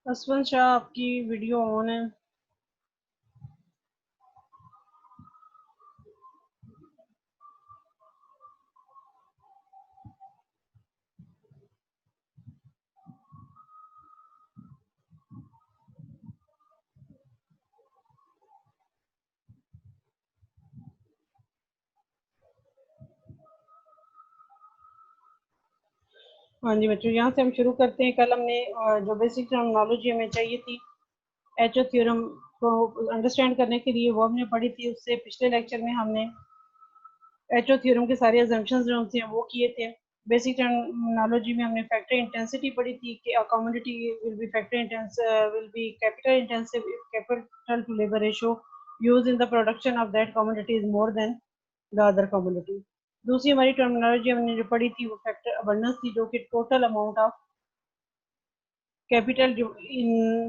असफल शाह आपकी video on है। हाँ जी बच्चों, यहाँ से हम शुरू करते हैं। कल हमने जो बेसिक टर्मिनोलॉजी हमें चाहिए थी एचओ थ्योरम को अंडरस्टैंड करने के लिए, वो हमने पढ़ी थी। उससे पिछले लेक्चर में हमने एचओ थ्योरम के सारे अजम्पशंस जो थे वो किए थे। बेसिक टर्मिनोलॉजी में हमने फैक्टर इंटेंसिटी पढ़ी थी कि a commodity will be factor intense will be capital intensive if capital to labour ratio used in the production of that commodity is more than the other commodity. दूसरी हमारी terminology हमने जो पढ़ी थी वो फैक्टर अबंडेंस थी, जो कि total amount of capital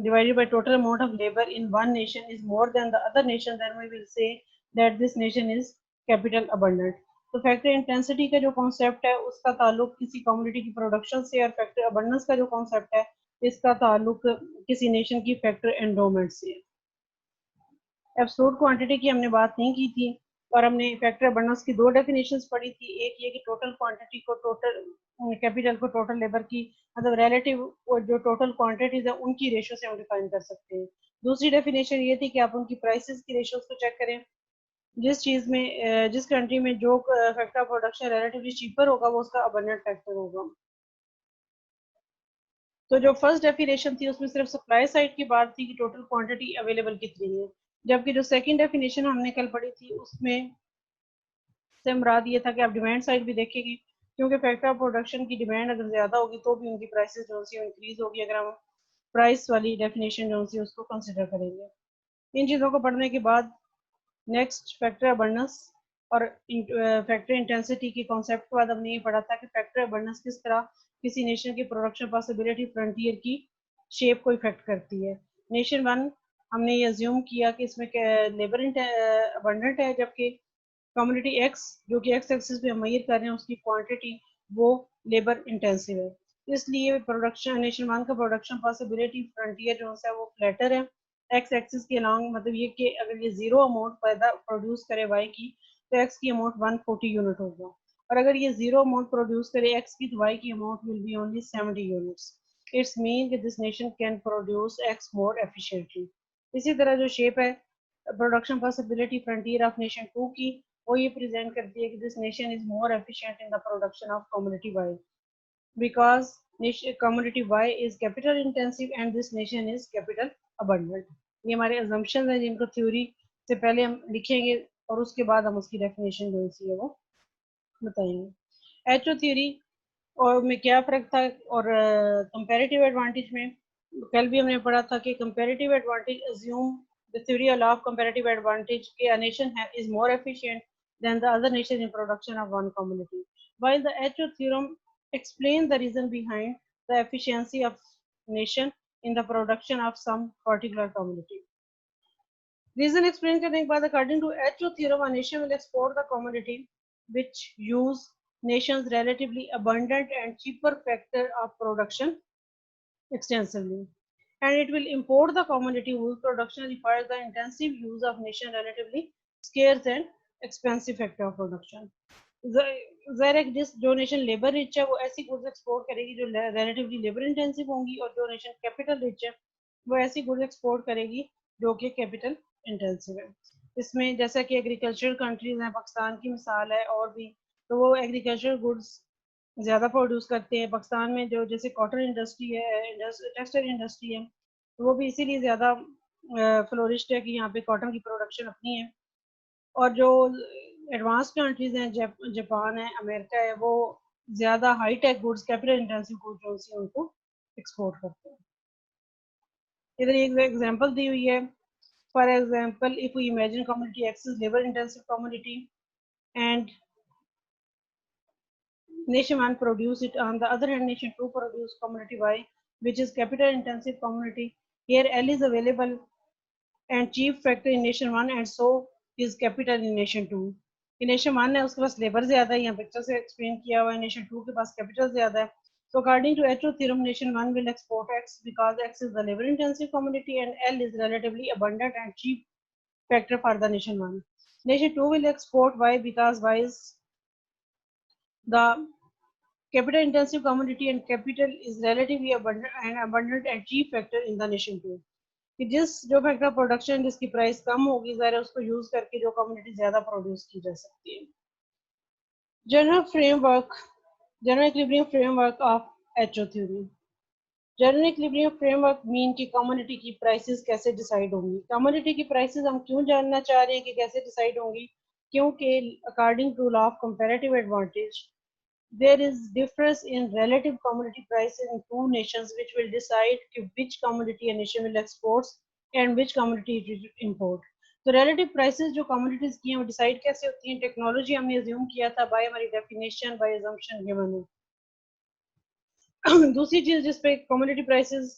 divided by total amount of labor in one nation is more than the other nation, then we will say that this nation is capital abundant. तो factor intensity का जो concept है उसका ताल्लुक किसी community की production से, और फैक्टर अबंडेंस का जो कॉन्सेप्ट है इसका ताल्लुक किसी नेशन की फैक्टर एंडोमेंट से। एब्सोल्यूट क्वांटिटी की हमने बात नहीं की थी, और हमने फैक्टर अबंडेंस की दो डेफिनेशंस पढ़ी थी। एक ये कि टोटल क्वांटिटी को टोटल कैपिटल को टोटल लेबर की मतलब रिलेटिव जो टोटल क्वांटिटीज है उनकी रेशियो से हम डिफाइन कर सकते हैं। दूसरी डेफिनेशन ये थी कि आप उनकी प्राइसेस की रेशियोज को चेक करें। जिस चीज में जिस कंट्री में जो factor of production relatively cheaper होगा वो उसका अबंडेंट फैक्टर होगा। तो जो फर्स्ट डेफिनेशन थी उसमें सिर्फ सप्लाई साइड की बात थी कि टोटल क्वांटिटी अवेलेबल कितनी है, जबकि जो सेकंड डेफिनेशन हमने कल पढ़ी थी उसमें से मुराद ये था कि आप डिमांड साइड भी देखेंगे, क्योंकि फैक्टर ऑफ प्रोडक्शन की डिमांड अगर ज्यादा होगी तो भी उनकी प्राइसेस जो सी इंक्रीज होगी, अगर हम प्राइस वाली डेफिनेशन जो सी उसको कंसिडर करेंगे। इन चीज़ों को पढ़ने के बाद नेक्स्ट फैक्टर अबंडेंस और फैक्टर इंटेंसिटी के कॉन्सेप्ट के बाद हमने ये पढ़ा था कि फैक्टर अबंडेंस किस तरह किसी नेशन की प्रोडक्शन पॉसिबिलिटी फ्रंटियर की शेप को इफेक्ट करती है। नेशन वन हमने ये अज्यूम किया कि इसमें लेबर अबंडेंट है, जबकि कम्युनिटी एक्स जो कि एक्स एक्सिस पे हम मेजर कर रहे हैं उसकी क्वांटिटी वो लेबर इंटेंसिव है। इसलिए प्रोडक्शन नेशन वन का प्रोडक्शन पॉसिबिलिटी फ्रंटियर जो है वो फ्लैटर है एक्स एक्सिस के अलॉन्ग। मतलब ये कि अगर ये जीरो अमाउंट पैदा प्रोड्यूस करे वाई की तो एक्स की अमाउंट 140 यूनिट होगा, और अगर ये जीरो अमाउंट प्रोड्यूस करे एक्स की तो वाई की amount will be only 70 units. It's mean कि this nation can produce X more efficiently. इसी तरह जो शेप है production possibility frontier of nation two की, वो ये प्रेजेंट करती है कि this nation is more efficient in the production of commodity Y because commodity Y is capital intensive and this nation is capital abundant. ये हमारे assumption है जिनको थ्योरी से पहले हम लिखेंगे और उसके बाद हम उसकी डेफिनेशन जो है वो बताएंगे। एचओ थ्योरी और में क्या फ़र्क था और कंपैरेटिव एडवांटेज में कल भी हमने पढ़ा था कि comparative advantage assume the theory of comparative advantage कि a nation is more efficient than the other nation in production of one commodity, while the HO theorem explains the reason behind the efficiency of nation in the production of some particular commodity. Reason explain करने के बाद according to HO theorem a nation will export the commodity which use nation's relatively abundant and cheaper factor of production extensively, and it will import the commodity whose production requires the intensive use of nation relatively scarce and expensive factor of production. ज़ाहिर है कि जिस जो nation labour rich है वो ऐसी goods export करेगी जो रिलेटिवली लेबर इंटेंसिव होंगी, और जो नेशन कैपिटल रिच है वो ऐसी गुड्स एक्सपोर्ट करेगी जो कि कैपिटल इंटेंसिव है। इसमें जैसा कि एग्रीकल्चरल कंट्रीज हैं, पाकिस्तान की मिसाल है, और भी तो वो एग्रीकल्चरल गुड्स ज़्यादा प्रोड्यूस करते हैं। पाकिस्तान में जो जैसे कॉटन इंडस्ट्री है, टेक्सटाइल इंडस्ट्री है, तो वो भी इसीलिए ज़्यादा फ्लोरिश्ड है कि यहाँ पे कॉटन की प्रोडक्शन अपनी है। और जो एडवांस कंट्रीज हैं, जापान है, अमेरिका है, वो ज़्यादा high tech goods capital intensive goods जो सी उनको एक्सपोर्ट करते हैं। इधर एक एग्जांपल दी हुई है। For example if we imagine community X is labour intensive community and nation 1 produce it, on the other hand nation 2 produce commodity Y which is capital intensive commodity. Here L is available and chief factor in nation 1 and so is capital in nation 2. कि nation 1 है उसके पास labour ज्यादा है, यहाँ picture से explain किया हुआ है। नेशन 2 के पास कैपिटल ज्यादा है, So according to HO theorem, nation 1 will export X because X is the labor intensive commodity and L is relatively abundant and cheap factor for the nation 1. Nation 2 will export Y because Y is the capital intensive commodity and capital is relatively abundant and cheap factor in the nation 2. कि जिस जो factor production जिसकी price कम होगी ज़रा उसको use करके जो community ज्यादा प्रोड्यूस की जा सकती है. General equilibrium framework of HO theory. General equilibrium framework mean की कम्युनिटी की प्राइसेस कैसे डिसाइड होंगी. कम्युनिटी की प्राइसेस हम क्यों जानना चाह रहे हैं कि कैसे डिसाइड होंगी, क्योंकि according to law of comparative advantage there is difference in relative commodity prices in two nations which will decide which commodity a nation will export and which commodity it will import. तो relative prices जो commodities की हैं वो decide कैसे होती हैं. Technology हमने assume किया था by हमारी definition by assumption given है. दूसरी चीज जिस पे commodity prices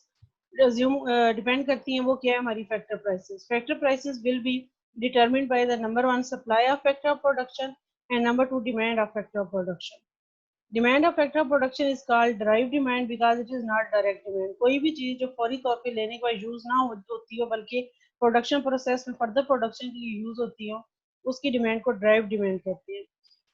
assume depend करती हैं वो क्या है हमारी factor prices. Factor prices will be determined by the number one supply of factor of production and number two demand of factor of production. Demand of factor of production is called drive demand because it is not direct demand. कोई भी चीज जो फौरी तौर पे लेने के बाद यूज ना होती हो बल्कि प्रोडक्शन प्रोसेस में फर्दर प्रोडक्शन के लिए यूज होती हो उसकी डिमांड को ड्राइव डिमांड कहते हैं.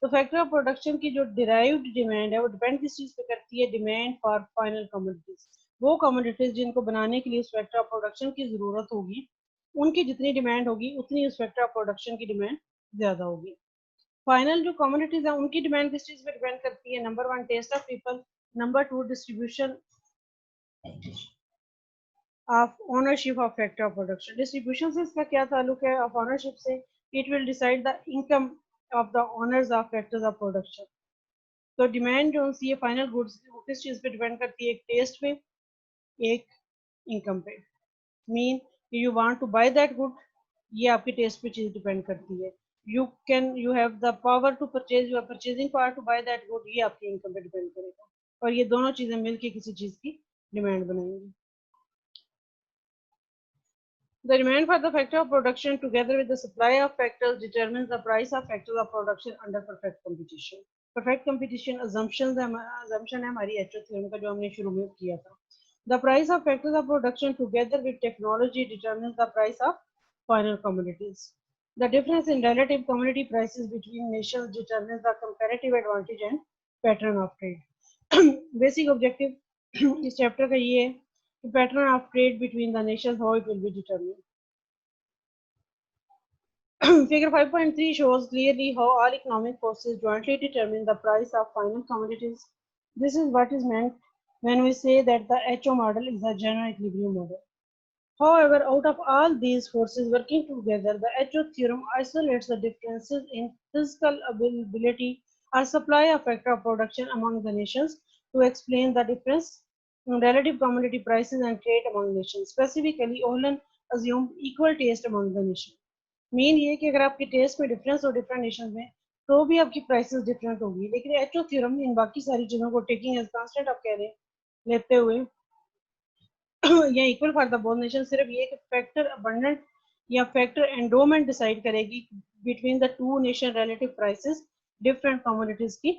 तो फैक्टर ऑफ प्रोडक्शन की जो डिराइव्ड डिमांड है वो डिपेंड किस चीज पे करती है. Demand for final commodities. वो कमोडिटीज जिनको बनाने के लिए उस फैक्टर ऑफ प्रोडक्शन की जरूरत होगी उनकी जितनी डिमांड होगी उतनी उस फैक्टर ऑफ प्रोडक्शन की डिमांड ज्यादा होगी. फाइनल जो कम्युनिटीज है उनकी डिमांड किस चीज पे डिपेंड करती है. Number one taste of people, number two distribution of ownership of factor of production. Distribution से इसका क्या ताल्लुक है ऑफ ओनरशिप से. It will decide the income of the owners of factors of production. तो डिमांड जो सी है फाइनल गुड्स किस चीज पे डिपेंड करती है. एक टेस्ट पे, एक इनकम पे. Mean you want to buy that good, ये आपकी टेस्ट पे चीज डिपेंड करती है. you have the power to purchase, your purchasing power to buy that good, ये आपकी इनकम पे डिपेंड करेगा और ये दोनों चीजें मिलके किसी चीज की डिमांड बनाएंगी. The demand for the factor of production together with the supply of factors determines the price of factors of production under perfect competition. Perfect competition assumption है हमारी HO theorem का जो हमने शुरू में किया था. The price of factors of production together with technology determines the price of final commodities. The difference in relative commodity prices between nations determines the comparative advantage and pattern of trade. Basic objective इस chapter का ये है कि pattern of trade between the nations, how it will be determined. Figure 5.3 shows clearly how all economic forces jointly determine the price of final commodities. This is what is meant when we say that the HO model is a general equilibrium model. However, out of all these forces working together, the HO theorem isolates the differences in physical availability or supply of factor of production among the nations to explain the difference in relative commodity prices and trade among nations. Specifically, Olin assumed equal taste among the nations. Main ये कि अगर आपके test में difference हो different nation में तो भी आपकी प्राइसेस डिफरेंट होगी. लेकिन HO थ्योरम इन बाकी सारी चीजों को टेकिंग एज कांस्टेंट आप कह रहे हैं लेते हुए या equal for the both nation, सिर्फ ये कि फैक्टर अबंडेंट या फैक्टर एंडोमेंट डिसाइड करेगी between the two nation relative prices different commodities की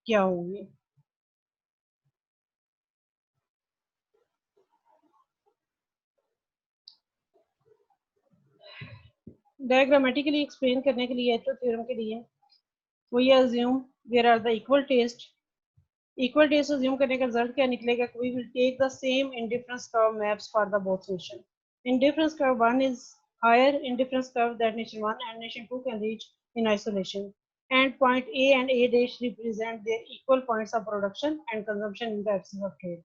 क्या होंगी. डायग्रामेटिकली एक्सप्लेन करने के लिए HO थ्योरम के लिए वो ये assume there are the equal taste assume करने का रिजल्ट क्या निकलेगा. We will take the same indifference curve maps for the both nation. Indifference curve 1 is higher indifference curve that nation 1 and nation 2 can reach in isolation, and point A and A dash represent their equal points of production and consumption in the absence of trade.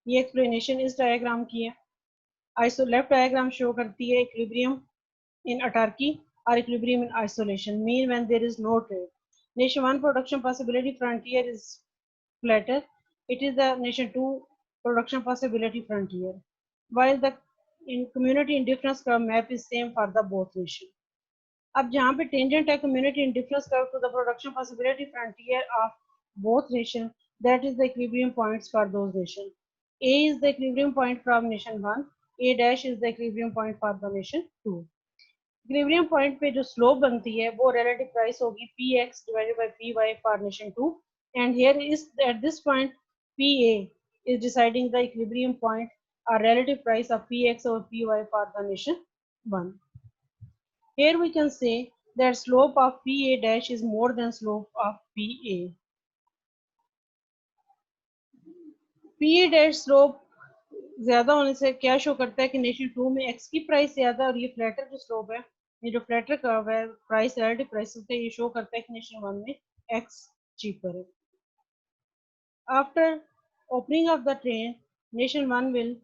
ये explanation इस diagram की है. Left diagram show करती है equilibrium in autarky or equilibrium in isolation, mean when there is no trade. Nation 1 production possibility frontier is flatter. It is the nation 2 production possibility frontier. While the community indifference curve map is same for the both nation. अब जहाँ पे tangent है community indifference curve to the production possibility frontier of both nation, that is the equilibrium points for those nation. A is the equilibrium point from nation 1. A dash is the equilibrium point for the nation 2. Equilibrium point पे जो slope बनती है वो relative price होगी px divided by py for nation 2 and here is at this point pa is deciding the equilibrium point or relative price of Px over Py for the nation 1. Here we can say that slope of PA dash is more than slope of PA. PA dash slope ज्यादा होने से क्या show करता है कि nation 2 में x की price ज्यादा और ये फ्लैटर जो स्लोप है, ये जो फ्लैटर कर्व है प्राइस रिलेटिव प्राइस होते हैं, ये शो करता है कि नेशन 1 में x cheaper है. After opening of the train, nation 1 will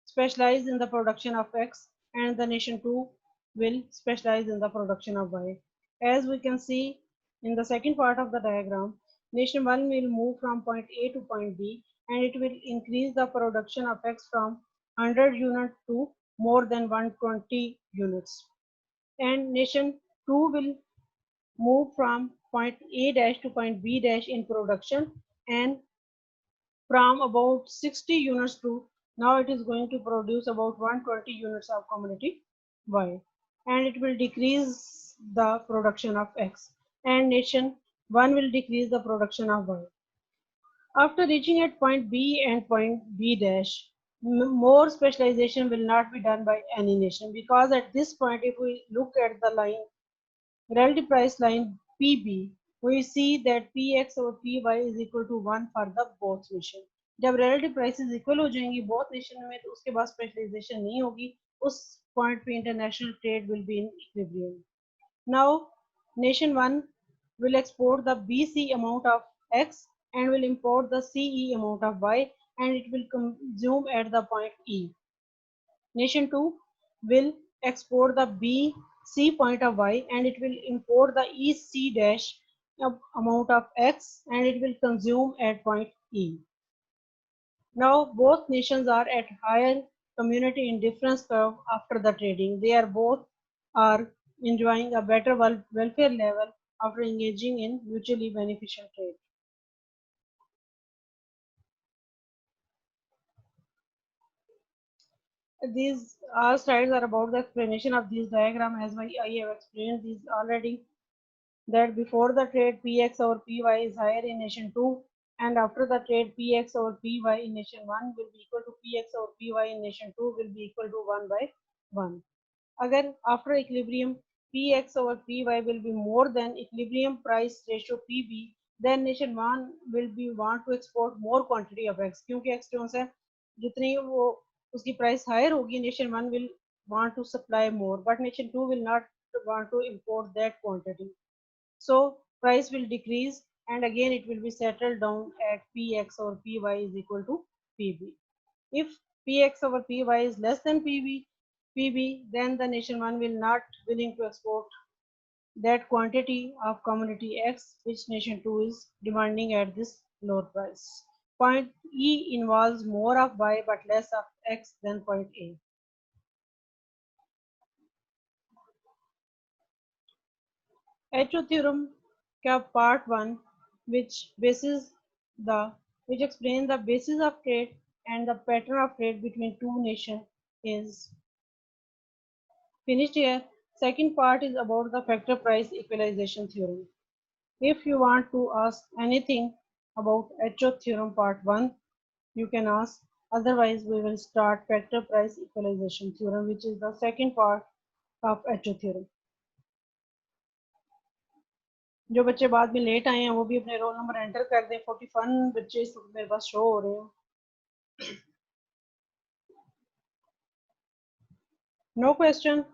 specialize in the production of X and the nation 2 will specialize in the production of Y. As we can see in the second part of the diagram, nation 1 will move from point A to point B and it will increase the production of X from 100 units to more than 120 units. And nation 2 will move from point A dash to point B dash in production and from about 60 units to now it is going to produce about 120 units of commodity Y, and it will decrease the production of X, and nation 1 will decrease the production of Y. After reaching at point B and point B dash, more specialization will not be done by any nation, because at this point if we look at the line, relative price line PB, we see that Px over Py is equal to 1 for the both nation. जब relative prices equal हो जाएंगी both nation में, तो उसके बाद specialization नहीं होगी, उस point पे international trade will be in equilibrium. Now nation 1 will export the BC amount of X and will import the CE amount of Y, and it will consume at the point E. Nation 2 will export the BC point of Y and it will import the EC dash amount of X and it will consume at point E. Now both nations are at higher community indifference curve after the trading. They are both are enjoying a better welfare level after engaging in mutually beneficial trade. These all slides are about the explanation of this diagram, as I have explained these already, that before the trade Px over Py is higher in nation 2 and after the trade Px over Py in nation 1 will be equal to Px over Py in nation 2 will be equal to 1 by 1. Agar after equilibrium Px over Py will be more than equilibrium price ratio Pb, then nation 1 will be want to export more quantity of X, क्योंकि X जो है जितनी वो उसकी price higher होगी, nation 1 will want to supply more, but nation 2 will not want to import that quantity. So price will decrease and again it will be settled down at Px over Py is equal to Pb. If Px over Py is less than Pb, then the nation 1 will not willing to export that quantity of commodity X which nation 2 is demanding at this lower price. Point E involves more of Y but less of X than point A. Echo theorem का part 1 which explains the basis of trade and the pattern of trade between two nations is finished here. Second part is about the factor price equalization theorem. If you want to ask anything about Echo theorem part 1, you can ask. Otherwise, we will start factor price equalization theorem, which is the second part of Echo theorem. जो बच्चे बाद में late आए हैं वो भी अपने roll number enter कर दें. 41 बच्चे इस वक्त मेरे पास शो हो रहे हैं. No question.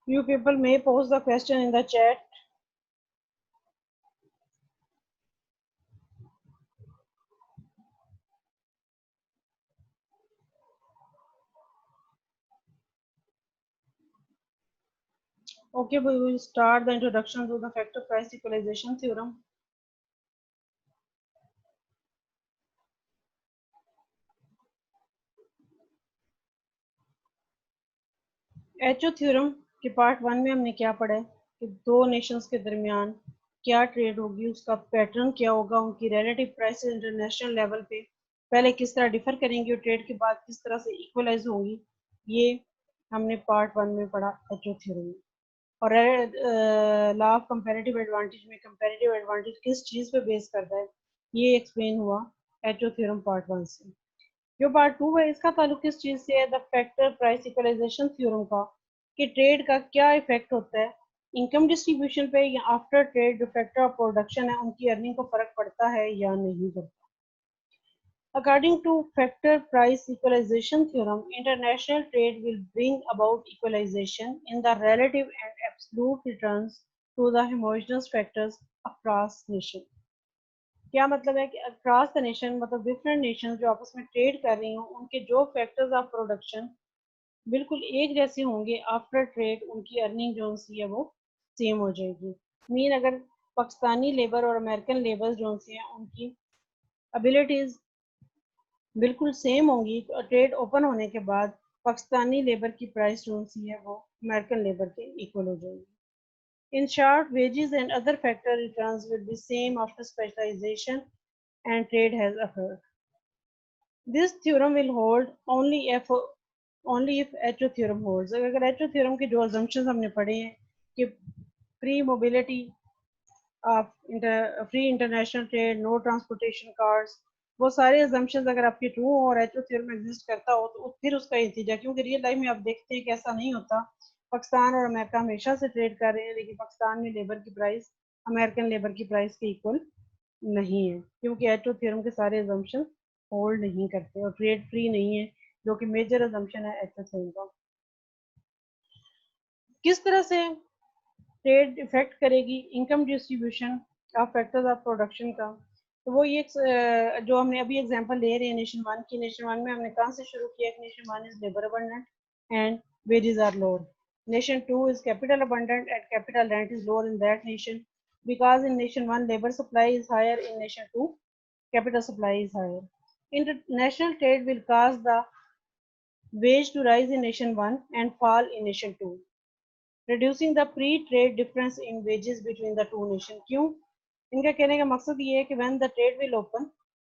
You people may post the question in the chat. Okay, we will start the introduction to the factor price equalization theorem. HO theorem के पार्ट 1 में हमने क्या पढ़ा है कि दो नेशंस के दरमियान क्या ट्रेड होगी, उसका पैटर्न क्या होगा, उनकी रिलेटिव प्राइसेस इंटरनेशनल लेवल पे पहले किस तरह डिफर करेंगी और ट्रेड के बाद किस तरह से इक्वलाइज होंगी, ये हमने पार्ट 1 में पढ़ा एचओ थ्योरम में। और लॉ ऑफ कंपैरेटिव एडवांटेज में कंपैरेटिव एडवांटेज किस चीज़ पे बेस करता है, ये एक्सप्लेन हुआ एचओ थ्योरम पार्ट 1 से। जो पार्ट 2 है इसका ताल्लुक किस चीज़ से है, the factor price equalization theorem का, कि ट्रेड का क्या इफेक्ट होता है इनकम डिस्ट्रीब्यूशन पे, या आफ्टर ट्रेड जो फैक्टर ऑफ प्रोडक्शन है उनकी अर्निंग को फर्क पड़ता है या नहीं पड़ता। According to factor price equalization theorem, international trade will bring about equalization in the relative and absolute returns to the homogeneous factors across nation. क्या मतलब है कि अक्रॉस द नेशन मतलब डिफरेंट नेशन जो आपस में ट्रेड कर रही हों उनके जो फैक्टर्स ऑफ प्रोडक्शन बिल्कुल एक जैसे होंगे, आफ्टर ट्रेड उनकी अर्निंग जो सी है वो सेम हो जाएगी। मीन अगर पाकिस्तानी लेबर और अमेरिकन लेबर जो सी हैं उनकी एबिलिटीज बिल्कुल सेम होंगी, तो ट्रेड ओपन होने के बाद पाकिस्तानी लेबर की प्राइस जो सी है वो अमेरिकन लेबर के इक्वल हो जाएगी। In short, wages and other factor returns will be same after specialization and trade has occurred. This theorem will hold only if HO theorem holds. अगर एचओ थ्योरम के जो अजम्पशंस हमने पढ़े हैं कि free mobility of free international trade, no transportation costs, वो सारे assumptions अगर आपके ट्रू हो और एचओ थ्योरम एग्जिस्ट करता हो तो फिर उसका नतीजा, क्योंकि रियल लाइफ में आप देखते हैं कि ऐसा नहीं होता। पाकिस्तान और अमेरिका हमेशा से ट्रेड कर रहे हैं, लेकिन पाकिस्तान में लेबर की प्राइस अमेरिकन लेबर की प्राइस के इक्वल नहीं है, क्योंकि एचओ थ्योरम के सारे assumptions होल्ड नहीं करते और ट्रेड फ्री नहीं है, जो कि मेजर assumption है एचओ थ्योरम का। किस तरह से ट्रेड इफेक्ट करेगी income distribution of factors of production का, तो वो ये जो हमने अभी एग्जांपल ले रहे हैं नेशन वन की। नेशन वन में हमने कहाँ से शुरू किया कि nation one is labour abundant and wages are lower. Nation two is capital abundant and capital rent is lower in that nation, because in nation one labour supply is higher, in nation two capital supply is higher. International trade will cause the wage to rise in nation 1 and fall in nation 2, reducing the pre-trade difference in wages between the two nations. क्यों? इनका कहने का मकसद ये है कि when the trade will open,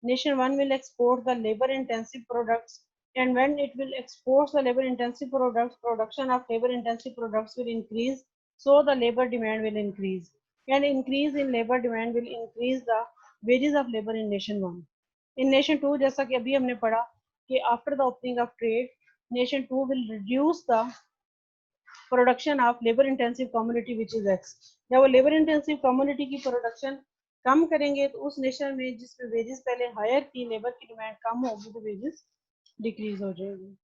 nation 1 will export the labor-intensive products, and when it will export the labor-intensive products, production of labor-intensive products will increase, so the labor demand will increase, and increase in labor demand will increase the wages of labor in nation 1. In nation 2, जैसा कि अभी हमने पढ़ा कि after the opening of trade, nation 2 will reduce the production of labour intensive community which is x. जब वो labour intensive community की production कम करेंगे तो उस नेशन में जिसमें वेजेस पहले हायर थी, लेबर की डिमांड कम होगी तो वेजेस डिक्रीज हो जाएगी।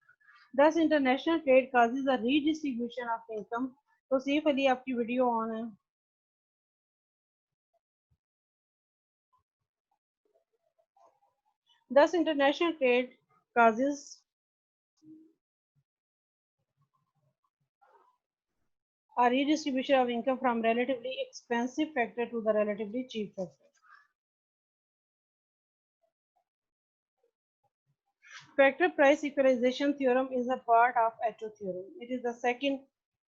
दस international trade causes a redistribution of income. तो सिर्फ अली आपकी वीडियो ऑन है। दस international trade causes a redistribution of income from relatively expensive factor to the relatively cheap factor. Factor price equalization theorem is a part of Echo theorem. It is the second.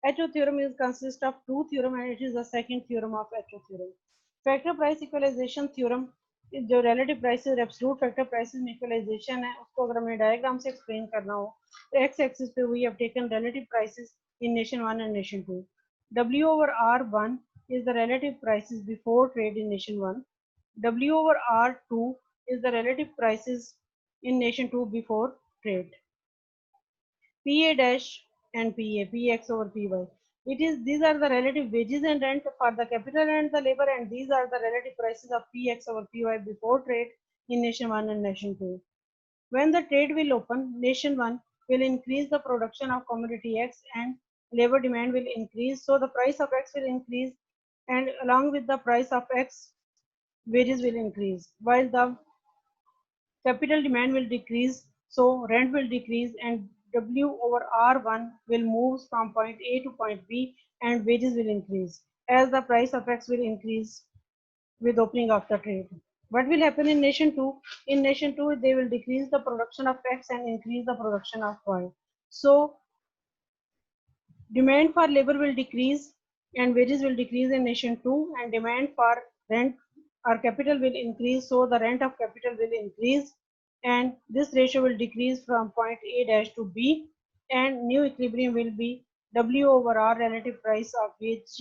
Echo theorem is consists of two theorem and it is the second theorem of Echo theorem. Factor price equalization theorem जो relative prices और absolute factor prices में equalization है, उसको अगर हमें diagram से explain करना हो तो x axis पे we have taken relative prices in nation 1 and nation 2. W over R1 is the relative prices before trade in nation 1. W over R2 is the relative prices in nation 2 before trade. PA dash and PA, PX over PY. These are the relative wages and rent for the capital and the labor, and these are the relative prices of PX over PY before trade in nation 1 and nation 2. When the trade will open, nation 1 will increase the production of commodity X and labor demand will increase, so the price of X will increase, and along with the price of X, wages will increase, while the capital demand will decrease, so rent will decrease, and W over R1 will move from point A to point B, and wages will increase as the price of X will increase with opening of the trade. What will happen in nation 2? In nation 2, they will decrease the production of X and increase the production of Y. So demand for labor will decrease and wages will decrease in nation 2, and demand for rent or capital will increase, so the rent of capital will increase and this ratio will decrease from point A dash to B, and new equilibrium will be W over R relative price of wage,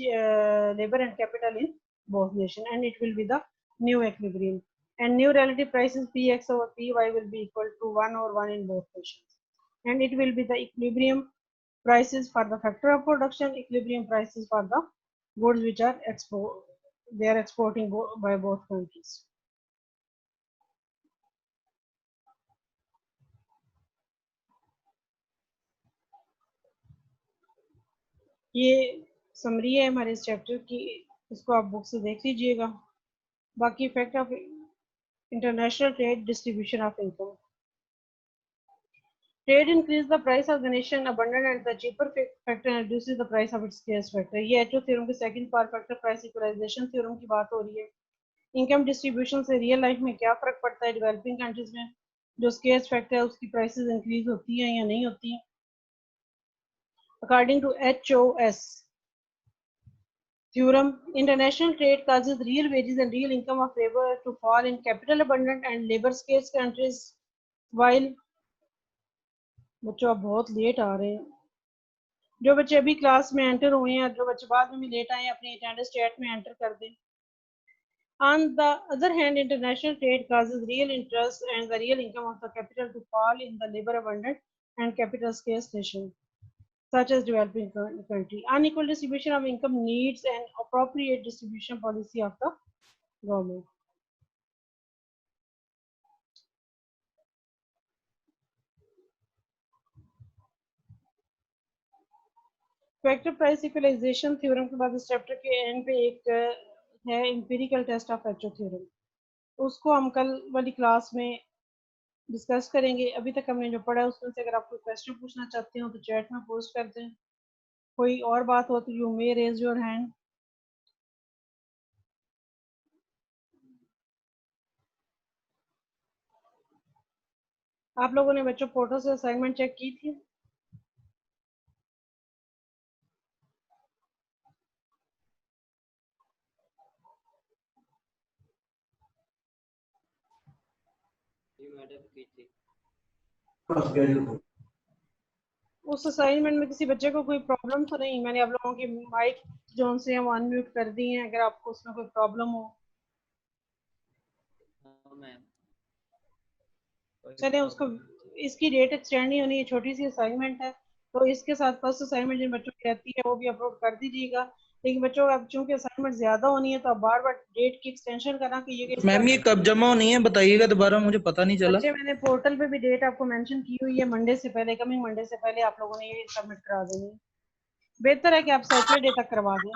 labor and capital in both nations, and it will be the new equilibrium. And new relative prices Px over Py will be equal to 1 over 1 in both nations, and it will be the equilibrium prices for the factor of production, equilibrium prices for the goods which are exporting by both countries. ये summary है हमारे इस chapter की, इसको आप book से देख लीजिएगा। बाकी effect of international trade, distribution of income. Trade increase the price of the nation abundant and the cheaper factor reduces the price of its scarce factor. ये एचओ थ्योरम के second part factor price equalization theorem की बात हो रही है। Income distribution से real life में क्या फर्क पड़ता है डेवलपिंग कंट्रीज में, जो स्केर्स फैक्टर है उसकी प्राइसेस इंक्रीज होती हैं या नहीं होती हैं। According to HOS theorem, international trade causes real wages and real income of labor to fall in capital abundant and labor scarce countries, while बच्चों आप बहुत लेट आ रहे हैं। जो बच्चे अभी क्लास में एंटर हुए हैं, जो बच्चे बाद में भी लेट आए हैं, अपनी अटेंडेंस चैट में एंटर कर दें। On the other hand, international trade causes real interest and the real income of the capital to fall in the labor abundant and capital scarce nation, such as developing country. Unequal distribution of income needs an appropriate distribution policy of the government. Factor price equalization theorem के बाद इस chapter के end पे एक है empirical test of HO theorem, उसको हम कल वाली क्लास में डिस्कस करेंगे। अभी तक हमने जो पढ़ा है उसमें से अगर आप कोई क्वेश्चन पूछना चाहते हो तो चैट में पोस्ट कर दें। कोई और बात हो तो you may raise your hand. आप लोगों ने बच्चों पोर्टल से असाइनमेंट चेक की थी? उस असाइनमेंट में किसी बच्चे को कोई प्रॉब्लम तो नहीं? मैंने आप लोगों की माइक जो से हम अनम्यूट कर दी हैं, अगर आपको उसमें कोई प्रॉब्लम हो। चले उसको, इसकी डेट एक्सटेंड नहीं होनी है, छोटी सी असाइनमेंट है, तो इसके साथ फर्स्ट असाइनमेंट जिन बच्चों की रहती है वो भी अपलोड कर दीजिएगा। लेकिन बच्चों अब चूंकि असाइनमेंट ज्यादा होनी है तो आप बार बार डेट की एक्सटेंशन करना कि ये मैम ये कब जमा होनी है बताइएगा दोबारा, मुझे पता नहीं चला। बच्चे मैंने पोर्टल पे भी डेट आपको मेंशन की हुई है, मंडे से पहले, कमिंग मंडे से पहले आप लोगों ने ये सबमिट करा देनी है। बेहतर है कि आप सैटरडे तक करवा दें।